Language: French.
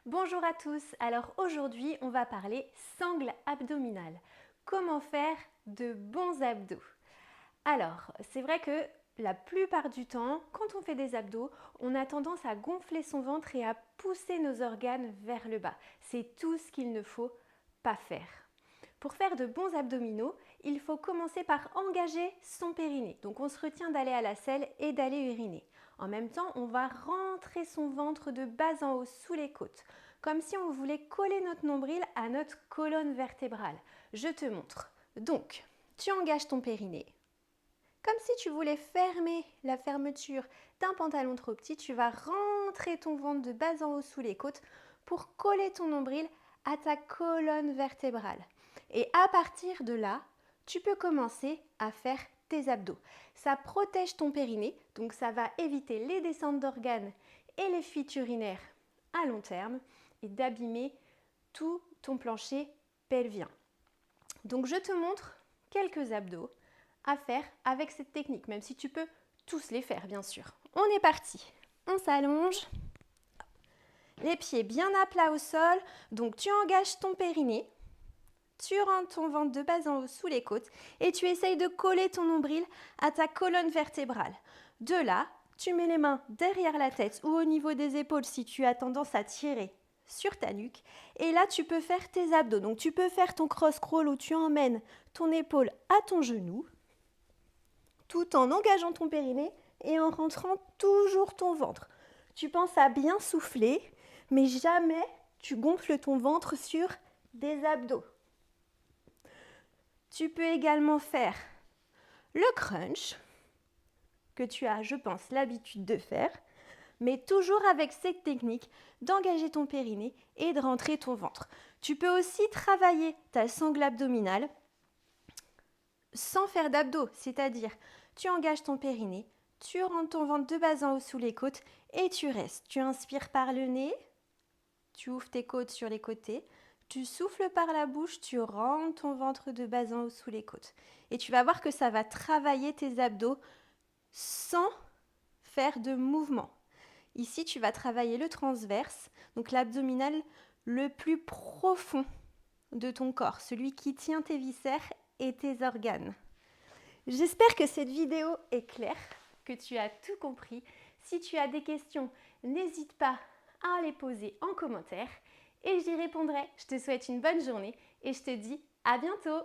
Bonjour à tous, alors aujourd'hui on va parler sangle abdominale. Comment faire de bons abdos? Alors c'est vrai que la plupart du temps, quand on fait des abdos, on a tendance à gonfler son ventre et à pousser nos organes vers le bas. C'est tout ce qu'il ne faut pas faire. Pour faire de bons abdominaux, il faut commencer par engager son périnée. Donc on se retient d'aller à la selle et d'aller uriner. En même temps, on va rentrer son ventre de bas en haut sous les côtes, comme si on voulait coller notre nombril à notre colonne vertébrale. Je te montre. Donc, tu engages ton périnée. Comme si tu voulais fermer la fermeture d'un pantalon trop petit, tu vas rentrer ton ventre de bas en haut sous les côtes pour coller ton nombril à ta colonne vertébrale. Et à partir de là, tu peux commencer à faire tes abdos. Ça protège ton périnée, donc ça va éviter les descentes d'organes et les fuites urinaires à long terme et d'abîmer tout ton plancher pelvien. Donc je te montre quelques abdos à faire avec cette technique, même si tu peux tous les faire bien sûr. On est parti, on s'allonge, les pieds bien à plat au sol, donc tu engages ton périnée, tu rentres ton ventre de bas en haut sous les côtes et tu essayes de coller ton nombril à ta colonne vertébrale. De là, tu mets les mains derrière la tête ou au niveau des épaules si tu as tendance à tirer sur ta nuque. Et là, tu peux faire tes abdos. Donc, tu peux faire ton cross-crawl où tu emmènes ton épaule à ton genou tout en engageant ton périnée et en rentrant toujours ton ventre. Tu penses à bien souffler, mais jamais tu gonfles ton ventre sur des abdos. Tu peux également faire le crunch, que tu as, je pense, l'habitude de faire, mais toujours avec cette technique d'engager ton périnée et de rentrer ton ventre. Tu peux aussi travailler ta sangle abdominale sans faire d'abdos, c'est-à-dire tu engages ton périnée, tu rentres ton ventre de bas en haut sous les côtes et tu restes. Tu inspires par le nez, tu ouvres tes côtes sur les côtés, tu souffles par la bouche, tu rentres ton ventre de bas en haut sous les côtes. Et tu vas voir que ça va travailler tes abdos sans faire de mouvement. Ici, tu vas travailler le transverse, donc l'abdominal le plus profond de ton corps, celui qui tient tes viscères et tes organes. J'espère que cette vidéo est claire, que tu as tout compris. Si tu as des questions, n'hésite pas à les poser en commentaire et j'y répondrai. Je te souhaite une bonne journée et je te dis à bientôt.